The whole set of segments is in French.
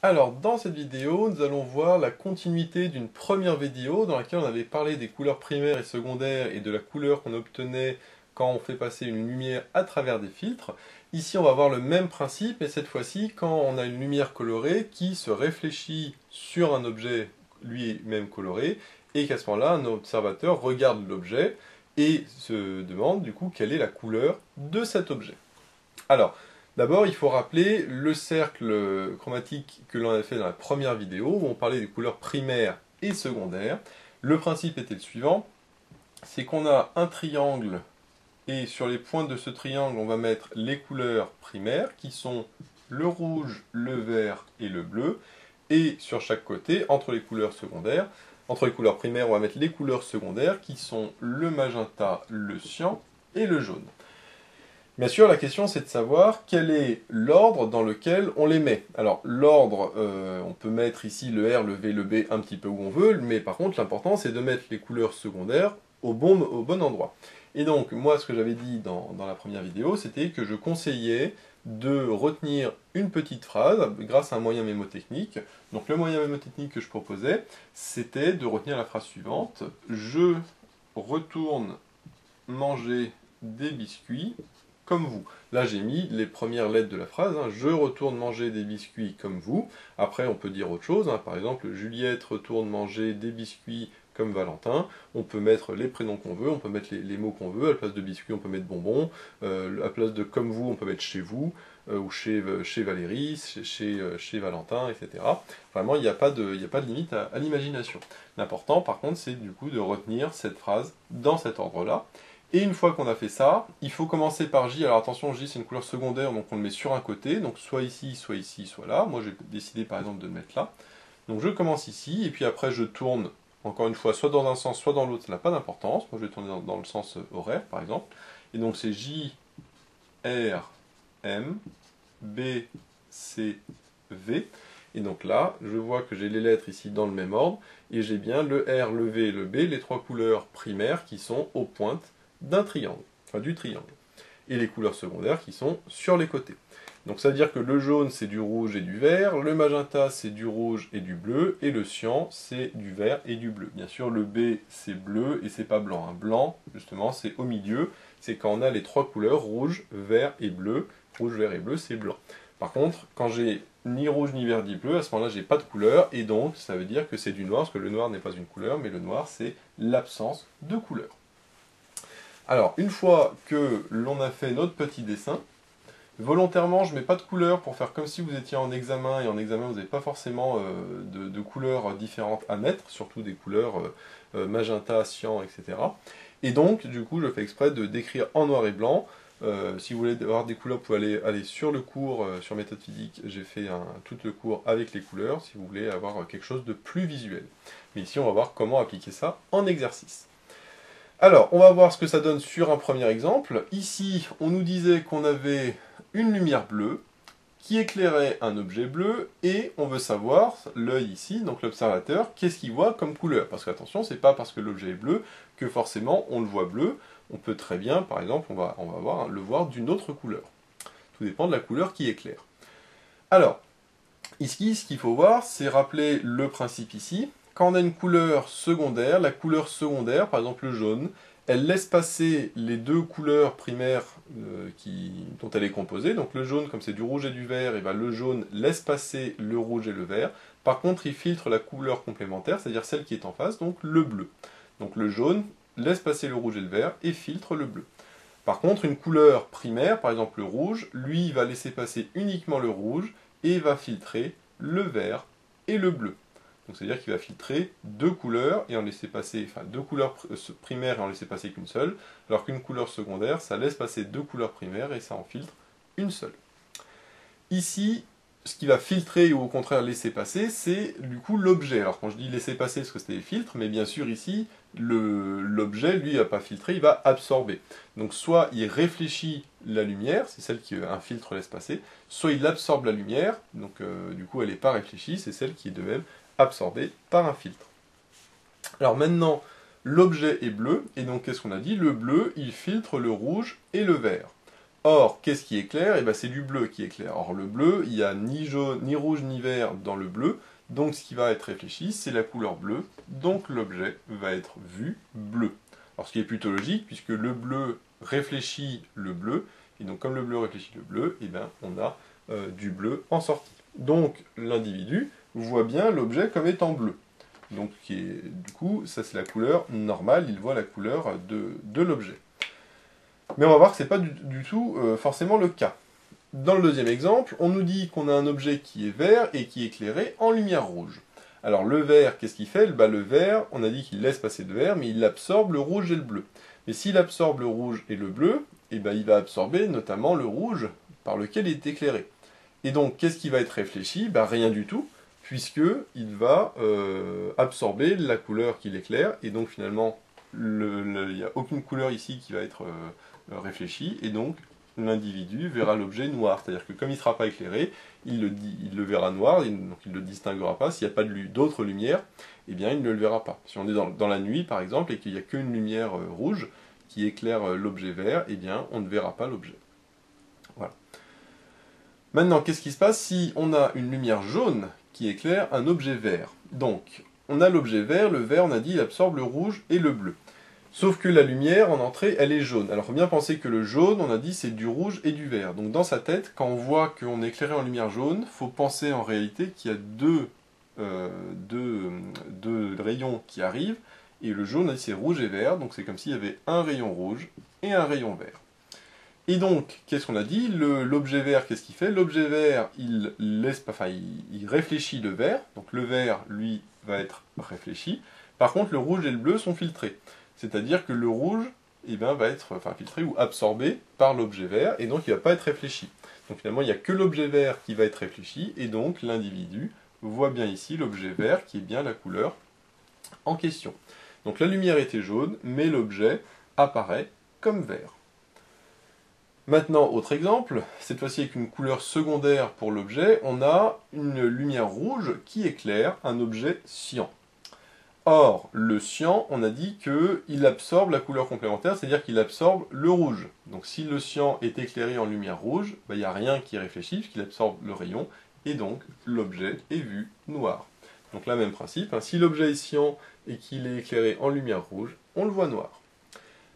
Alors, dans cette vidéo, nous allons voir la continuité d'une première vidéo dans laquelle on avait parlé des couleurs primaires et secondaires et de la couleur qu'on obtenait quand on fait passer une lumière à travers des filtres. Ici, on va voir le même principe, mais cette fois-ci, quand on a une lumière colorée qui se réfléchit sur un objet lui-même coloré, et qu'à ce moment-là, un observateur regarde l'objet et se demande du coup quelle est la couleur de cet objet. Alors, d'abord, il faut rappeler le cercle chromatique que l'on a fait dans la première vidéo, où on parlait des couleurs primaires et secondaires. Le principe était le suivant, c'est qu'on a un triangle, et sur les pointes de ce triangle, on va mettre les couleurs primaires, qui sont le rouge, le vert et le bleu, et sur chaque côté, entre les couleurs secondaires, entre les couleurs primaires, on va mettre les couleurs secondaires, qui sont le magenta, le cyan et le jaune. Bien sûr, la question c'est de savoir quel est l'ordre dans lequel on les met. Alors l'ordre, on peut mettre ici le R, le V, le B un petit peu où on veut, mais par contre l'important c'est de mettre les couleurs secondaires au bon endroit. Et donc moi ce que j'avais dit dans la première vidéo, c'était que je conseillais de retenir une petite phrase grâce à un moyen mémotechnique. Donc le moyen mémotechnique que je proposais, c'était de retenir la phrase suivante. Je retourne manger des biscuits comme vous. Là, j'ai mis les premières lettres de la phrase. Je retourne manger des biscuits comme vous. Après, on peut dire autre chose. Par exemple, Juliette retourne manger des biscuits comme Valentin. On peut mettre les prénoms qu'on veut, on peut mettre les mots qu'on veut. À la place de biscuits, on peut mettre bonbons. À la place de comme vous, on peut mettre chez vous, ou chez Valérie, chez Valentin, etc. Vraiment, il n'y a pas de limite à l'imagination. L'important, par contre, c'est du coup de retenir cette phrase dans cet ordre-là. Et une fois qu'on a fait ça, il faut commencer par J. Alors attention, J c'est une couleur secondaire, donc on le met sur un côté, donc soit ici, soit là. Moi j'ai décidé par exemple de le mettre là. Donc je commence ici, et puis après je tourne, encore une fois, soit dans un sens, soit dans l'autre, ça n'a pas d'importance. Moi je vais tourner dans le sens horaire par exemple. Et donc c'est J, R, M, B, C, V. Et donc là, je vois que j'ai les lettres ici dans le même ordre, et j'ai bien le R, le V et le B, les trois couleurs primaires qui sont aux pointes d'un triangle, enfin du triangle, et les couleurs secondaires qui sont sur les côtés. Donc ça veut dire que le jaune c'est du rouge et du vert, le magenta c'est du rouge et du bleu, et le cyan c'est du vert et du bleu. Bien sûr le B c'est bleu et c'est pas blanc. Blanc justement c'est au milieu, c'est quand on a les trois couleurs rouge, vert et bleu. Rouge, vert et bleu c'est blanc. Par contre quand j'ai ni rouge ni vert ni bleu, à ce moment-là j'ai pas de couleur, et donc ça veut dire que c'est du noir, parce que le noir n'est pas une couleur, mais le noir c'est l'absence de couleur. Alors, une fois que l'on a fait notre petit dessin, volontairement, je ne mets pas de couleur pour faire comme si vous étiez en examen, et en examen, vous n'avez pas forcément de couleurs différentes à mettre, surtout des couleurs magenta, cyan, etc. Et donc, du coup, je fais exprès de décrire en noir et blanc. Si vous voulez avoir des couleurs, vous pouvez aller sur le cours, sur méthode physique, j'ai fait tout le cours avec les couleurs, si vous voulez avoir quelque chose de plus visuel. Mais ici, on va voir comment appliquer ça en exercice. Alors, on va voir ce que ça donne sur un premier exemple. Ici, on nous disait qu'on avait une lumière bleue qui éclairait un objet bleu, et on veut savoir, l'œil ici, donc l'observateur, qu'est-ce qu'il voit comme couleur. Parce qu'attention, c'est pas parce que l'objet est bleu que forcément on le voit bleu. On peut très bien, par exemple, on va le voir d'une autre couleur. Tout dépend de la couleur qui éclaire. Alors, ici, ce qu'il faut voir, c'est rappeler le principe ici. Quand on a une couleur secondaire, la couleur secondaire, par exemple le jaune, elle laisse passer les deux couleurs primaires dont elle est composée. Donc le jaune, comme c'est du rouge et du vert, et bien le jaune laisse passer le rouge et le vert. Par contre, il filtre la couleur complémentaire, c'est-à-dire celle qui est en face, donc le bleu. Donc le jaune laisse passer le rouge et le vert et filtre le bleu. Par contre, une couleur primaire, par exemple le rouge, lui, va laisser passer uniquement le rouge et va filtrer le vert et le bleu. Donc c'est-à-dire qu'il va filtrer deux couleurs et en laisser passer, enfin deux couleurs primaires et en laisser passer qu'une seule, alors qu'une couleur secondaire, ça laisse passer deux couleurs primaires et ça en filtre une seule. Ici, ce qui va filtrer ou au contraire laisser passer, c'est du coup l'objet. Alors quand je dis laisser passer, parce que c'est des filtres, mais bien sûr ici, l'objet, lui, il ne va pas filtrer, il va absorber. Donc soit il réfléchit la lumière, c'est celle qu'un filtre laisse passer, soit il absorbe la lumière, donc du coup elle n'est pas réfléchie, c'est celle qui est de même absorbée par un filtre. Alors maintenant, l'objet est bleu, et donc qu'est-ce qu'on a dit? Le bleu, il filtre le rouge et le vert. Or, qu'est-ce qui éclaire? Eh ben, c'est du bleu qui éclaire. Or, le bleu, il n'y a ni jaune, ni rouge, ni vert dans le bleu. Donc, ce qui va être réfléchi, c'est la couleur bleue. Donc, l'objet va être vu bleu. Alors, ce qui est plutôt logique, puisque le bleu réfléchit le bleu. Et donc, comme le bleu réfléchit le bleu, eh ben, on a du bleu en sortie. Donc, l'individu voit bien l'objet comme étant bleu. Donc, du coup, ça c'est la couleur normale, il voit la couleur de l'objet. Mais on va voir que ce n'est pas du tout forcément le cas. Dans le deuxième exemple, on nous dit qu'on a un objet qui est vert et qui est éclairé en lumière rouge. Alors le vert, qu'est-ce qu'il fait? Le vert, on a dit qu'il laisse passer le vert, mais il absorbe le rouge et le bleu. Mais s'il absorbe le rouge et le bleu, eh ben, il va absorber notamment le rouge par lequel il est éclairé. Et donc, qu'est-ce qui va être réfléchi? Rien du tout, puisqu'il va absorber la couleur qui l'éclaire, et donc finalement, il n'y a aucune couleur ici qui va être réfléchie, et donc l'individu verra l'objet noir. C'est-à-dire que comme il ne sera pas éclairé, il le verra noir, donc il ne le distinguera pas. S'il n'y a pas d'autre lumière, eh bien il ne le verra pas. Si on est dans la nuit, par exemple, et qu'il n'y a qu'une lumière rouge qui éclaire l'objet vert, eh bien on ne verra pas l'objet. Voilà. Maintenant, qu'est-ce qui se passe si on a une lumière jaune qui éclaire un objet vert? Donc, on a l'objet vert, le vert, on a dit, il absorbe le rouge et le bleu. Sauf que la lumière, en entrée, elle est jaune. Alors, il faut bien penser que le jaune, on a dit, c'est du rouge et du vert. Donc, dans sa tête, quand on voit qu'on est éclairé en lumière jaune, il faut penser en réalité qu'il y a deux rayons qui arrivent, et le jaune, on a dit, c'est rouge et vert, donc c'est comme s'il y avait un rayon rouge et un rayon vert. Et donc, qu'est-ce qu'on a dit? L'objet vert, qu'est-ce qu'il fait? L'objet vert, il réfléchit le vert, donc le vert, lui, va être réfléchi. Par contre, le rouge et le bleu sont filtrés. C'est-à-dire que le rouge va être filtré ou absorbé par l'objet vert, et donc il ne va pas être réfléchi. Donc finalement, il n'y a que l'objet vert qui va être réfléchi, et donc l'individu voit bien ici l'objet vert, qui est bien la couleur en question. Donc la lumière était jaune, mais l'objet apparaît comme vert. Maintenant, autre exemple, cette fois-ci avec une couleur secondaire pour l'objet, on a une lumière rouge qui éclaire un objet cyan. Or, le cyan, on a dit qu'il absorbe la couleur complémentaire, c'est-à-dire qu'il absorbe le rouge. Donc si le cyan est éclairé en lumière rouge, il n'y a rien qui réfléchit, puisqu'il absorbe le rayon, et donc l'objet est vu noir. Donc là, même principe, si l'objet est cyan et qu'il est éclairé en lumière rouge, on le voit noir.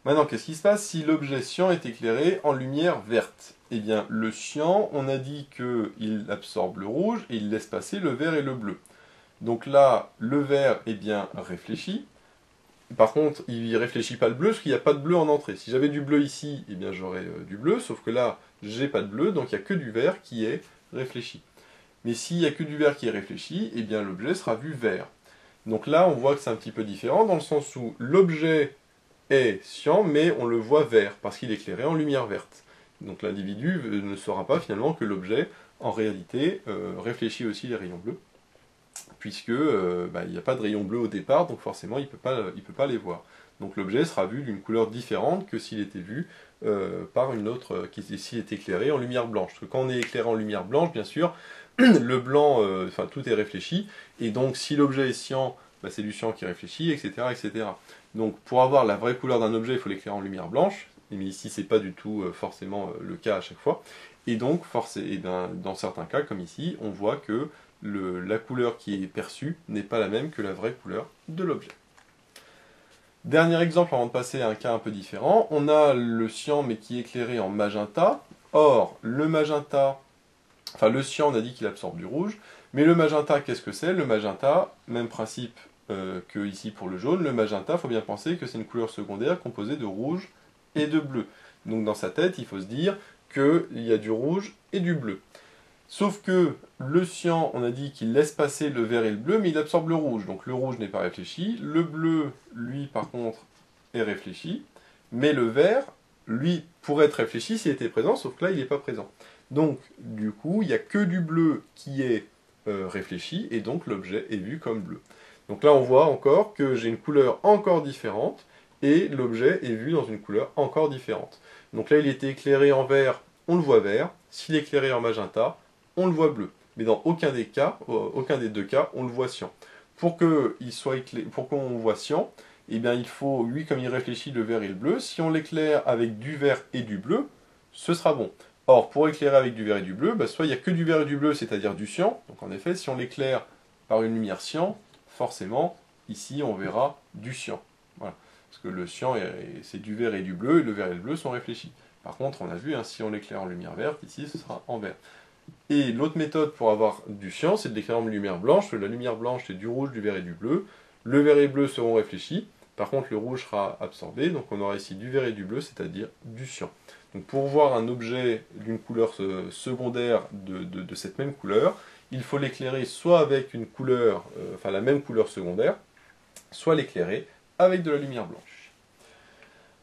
Maintenant, qu'est-ce qui se passe si l'objet cyan est éclairé en lumière verte? Eh bien, le cyan, on a dit qu'il absorbe le rouge et il laisse passer le vert et le bleu. Donc là, le vert est bien réfléchi. Par contre, il ne réfléchit pas le bleu parce qu'il n'y a pas de bleu en entrée. Si j'avais du bleu ici, eh bien j'aurais du bleu, sauf que là, j'ai pas de bleu, donc il n'y a que du vert qui est réfléchi. Mais s'il n'y a que du vert qui est réfléchi, eh bien l'objet sera vu vert. Donc là, on voit que c'est un petit peu différent, dans le sens où l'objet est cyan, mais on le voit vert, parce qu'il est éclairé en lumière verte. Donc l'individu ne saura pas finalement que l'objet, en réalité, réfléchit aussi les rayons bleus, puisque il n'y a pas de rayons bleus au départ, donc forcément il peut pas les voir. Donc l'objet sera vu d'une couleur différente que s'il était vu par une autre, s'il était éclairé en lumière blanche. Parce que quand on est éclairé en lumière blanche, bien sûr, le blanc, tout est réfléchi, et donc si l'objet est cyan, c'est du cyan qui réfléchit, etc., etc. Donc pour avoir la vraie couleur d'un objet, il faut l'éclairer en lumière blanche, mais ici c'est pas du tout forcément le cas à chaque fois. Et donc dans certains cas, comme ici, on voit que la couleur qui est perçue n'est pas la même que la vraie couleur de l'objet. Dernier exemple avant de passer à un cas un peu différent, on a le cyan mais qui est éclairé en magenta. Or, le magenta, le cyan on a dit qu'il absorbe du rouge, mais le magenta qu'est-ce que c'est? Le magenta, même principe que ici pour le jaune, le magenta, il faut bien penser que c'est une couleur secondaire composée de rouge et de bleu. Donc dans sa tête, il faut se dire qu'il y a du rouge et du bleu. Sauf que le cyan, on a dit qu'il laisse passer le vert et le bleu, mais il absorbe le rouge. Donc le rouge n'est pas réfléchi, le bleu, lui, par contre, est réfléchi, mais le vert, lui, pourrait être réfléchi s'il était présent, sauf que là, il n'est pas présent. Donc, du coup, il n'y a que du bleu qui est réfléchi, et donc l'objet est vu comme bleu. Donc là, on voit encore que j'ai une couleur encore différente, et l'objet est vu dans une couleur encore différente. Donc là, il était éclairé en vert, on le voit vert. S'il est éclairé en magenta, on le voit bleu. Mais dans aucun des deux cas, on le voit cyan. Pour qu'on voit cyan, eh bien, il faut, lui, comme il réfléchit le vert et le bleu, si on l'éclaire avec du vert et du bleu, ce sera bon. Or, pour éclairer avec du vert et du bleu, bah, soit il n'y a que du vert et du bleu, c'est-à-dire du cyan. Donc en effet, si on l'éclaire par une lumière cyan, forcément, ici, on verra du cyan. Voilà. Parce que le cyan, c'est du vert et du bleu, et le vert et le bleu sont réfléchis. Par contre, on a vu, hein, si on l'éclaire en lumière verte, ici, ce sera en vert. Et l'autre méthode pour avoir du cyan, c'est de l'éclairer en lumière blanche. La lumière blanche, c'est du rouge, du vert et du bleu. Le vert et le bleu seront réfléchis. Par contre, le rouge sera absorbé. Donc on aura ici du vert et du bleu, c'est-à-dire du cyan. Donc pour voir un objet d'une couleur secondaire de cette même couleur, il faut l'éclairer soit avec une couleur, enfin la même couleur secondaire, soit l'éclairer avec de la lumière blanche.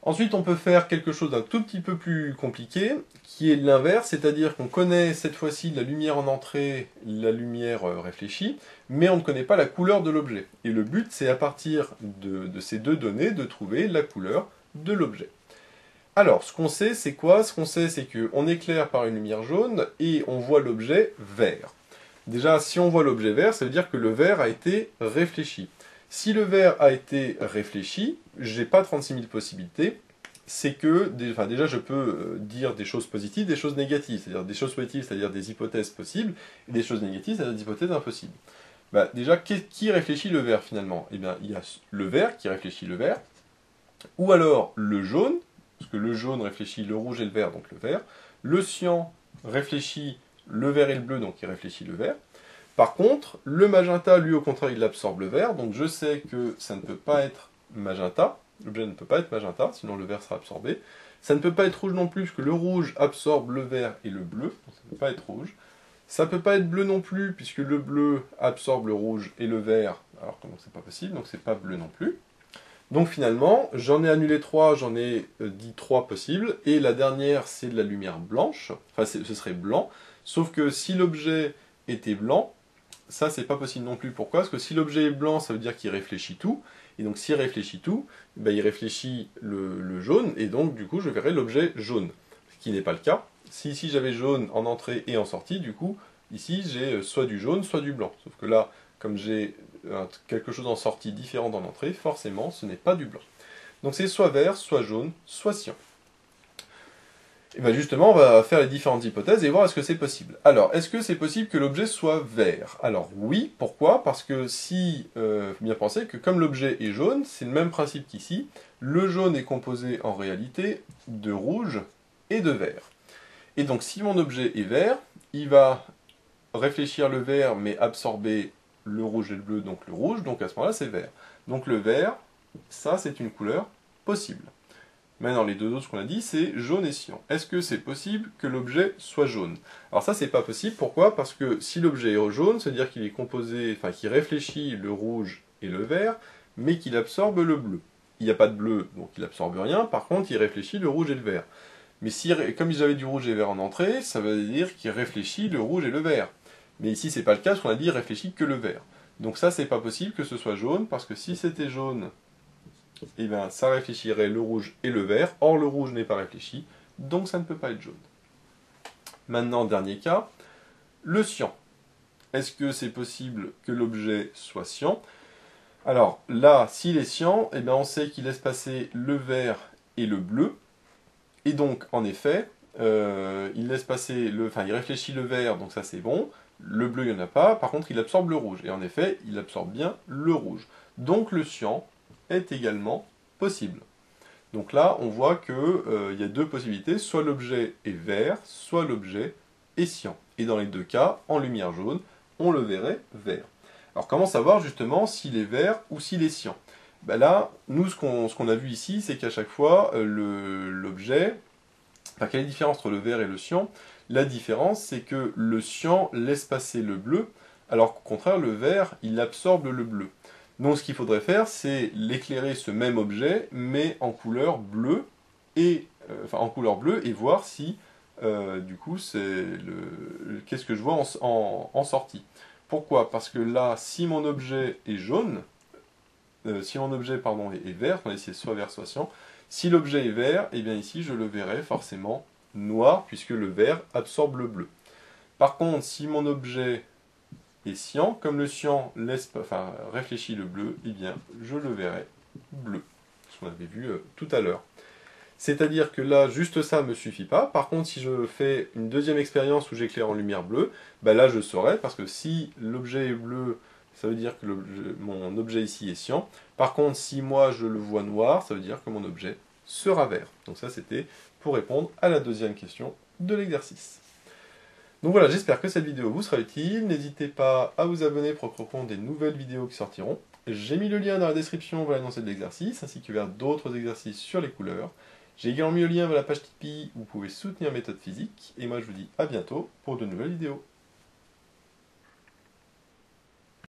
Ensuite, on peut faire quelque chose d'un tout petit peu plus compliqué, qui est l'inverse, c'est-à-dire qu'on connaît cette fois-ci la lumière en entrée, la lumière réfléchie, mais on ne connaît pas la couleur de l'objet. Et le but, c'est à partir de ces deux données, de trouver la couleur de l'objet. Alors, ce qu'on sait, c'est quoi? Ce qu'on sait, c'est qu'on éclaire par une lumière jaune et on voit l'objet vert. Déjà, si on voit l'objet vert, ça veut dire que le vert a été réfléchi. Si le vert a été réfléchi, j'ai pas 36 000 possibilités, c'est que, enfin déjà je peux dire des choses positives, des choses négatives, c'est-à-dire des choses positives, c'est-à-dire des hypothèses possibles, et des choses négatives, c'est-à-dire des hypothèses impossibles. Bah, déjà, qui réfléchit le vert finalement? Eh bien, il y a le vert qui réfléchit le vert, ou alors le jaune, parce que le jaune réfléchit le rouge et le vert, donc le vert. Le cyan réfléchit le vert et le bleu, donc il réfléchit le vert. Par contre, le magenta, lui, au contraire, il absorbe le vert, donc je sais que ça ne peut pas être magenta, l'objet ne peut pas être magenta, sinon le vert sera absorbé. Ça ne peut pas être rouge non plus, puisque le rouge absorbe le vert et le bleu, donc ça ne peut pas être rouge. Ça ne peut pas être bleu non plus, puisque le bleu absorbe le rouge et le vert, alors que c'est pas possible, donc c'est pas bleu non plus. Donc finalement, j'en ai annulé 3, j'en ai dit 3 possibles, et la dernière c'est de la lumière blanche, enfin ce serait blanc, sauf que si l'objet était blanc, ça c'est pas possible non plus. Pourquoi? Parce que si l'objet est blanc, ça veut dire qu'il réfléchit tout, et donc s'il réfléchit tout, ben, il réfléchit le jaune, et donc du coup je verrai l'objet jaune, ce qui n'est pas le cas. Si ici j'avais jaune en entrée et en sortie, du coup, ici j'ai soit du jaune, soit du blanc. Sauf que là, comme j'ai quelque chose en sortie différent d'en entrée, forcément ce n'est pas du blanc. Donc c'est soit vert, soit jaune, soit cyan. Et bien justement, on va faire les différentes hypothèses et voir est-ce que c'est possible. Alors, est-ce que c'est possible que l'objet soit vert? Alors oui, pourquoi? Parce que si, faut bien penser que comme l'objet est jaune, c'est le même principe qu'ici, le jaune est composé en réalité de rouge et de vert. Et donc si mon objet est vert, il va réfléchir le vert mais absorber le rouge et le bleu, donc le rouge, donc à ce moment-là c'est vert. Donc le vert, ça c'est une couleur possible. Maintenant, les deux autres qu'on a dit, c'est jaune et cyan. Est-ce que c'est possible que l'objet soit jaune? Alors ça, c'est pas possible. Pourquoi? Parce que si l'objet est jaune, c'est-à-dire qu'il est composé, enfin, qu'il réfléchit le rouge et le vert, mais qu'il absorbe le bleu. Il n'y a pas de bleu, donc il absorbe rien. Par contre, il réfléchit le rouge et le vert. Mais si, comme j'avais du rouge et vert en entrée, ça veut dire qu'il réfléchit le rouge et le vert. Mais ici, c'est pas le cas, parce qu'on a dit il réfléchit que le vert. Donc ça, c'est pas possible que ce soit jaune, parce que si c'était jaune, eh bien, ça réfléchirait le rouge et le vert. Or, le rouge n'est pas réfléchi, donc ça ne peut pas être jaune. Maintenant, dernier cas, le cyan. Est-ce que c'est possible que l'objet soit cyan? Alors là, s'il est cyan, eh bien, on sait qu'il laisse passer le vert et le bleu. Et donc, en effet, il laisse passer il réfléchit le vert, donc ça c'est bon. Le bleu, il n'y en a pas. Par contre, il absorbe le rouge. Et en effet, il absorbe bien le rouge. Donc, le cyan est également possible. Donc là, on voit qu'il y a deux possibilités, soit l'objet est vert, soit l'objet est cyan. Et dans les deux cas, en lumière jaune, on le verrait vert. Alors comment savoir justement s'il est vert ou s'il est cyan? Ben là, nous, ce qu'on a vu ici, c'est qu'à chaque fois, l'objet, enfin, quelle est la différence entre le vert et le cyan? La différence, c'est que le cyan laisse passer le bleu, alors qu'au contraire, le vert, il absorbe le bleu. Donc ce qu'il faudrait faire, c'est l'éclairer ce même objet, mais en couleur bleue, et voir si, du coup, qu'est-ce que je vois en sortie. Pourquoi? Parce que là, si mon objet est jaune, si mon objet est vert, on va essayer soit vert soit cyan, si l'objet est vert, et bien ici je le verrai forcément noir, puisque le vert absorbe le bleu. Par contre, si mon objet et cyan, comme le cyan réfléchit le bleu, eh bien, je le verrai bleu, ce qu'on avait vu tout à l'heure. C'est-à-dire que là, juste ça ne me suffit pas. Par contre, si je fais une deuxième expérience où j'éclaire en lumière bleue, bah là je saurai, parce que si l'objet est bleu, ça veut dire que mon objet ici est cyan. Par contre, si moi je le vois noir, ça veut dire que mon objet sera vert. Donc ça, c'était pour répondre à la deuxième question de l'exercice. Donc voilà, j'espère que cette vidéo vous sera utile. N'hésitez pas à vous abonner pour être au courant des nouvelles vidéos qui sortiront. J'ai mis le lien dans la description vers l'annonce de l'exercice, ainsi que vers d'autres exercices sur les couleurs. J'ai également mis le lien vers la page Tipeee où vous pouvez soutenir Méthode Physique. Et moi je vous dis à bientôt pour de nouvelles vidéos.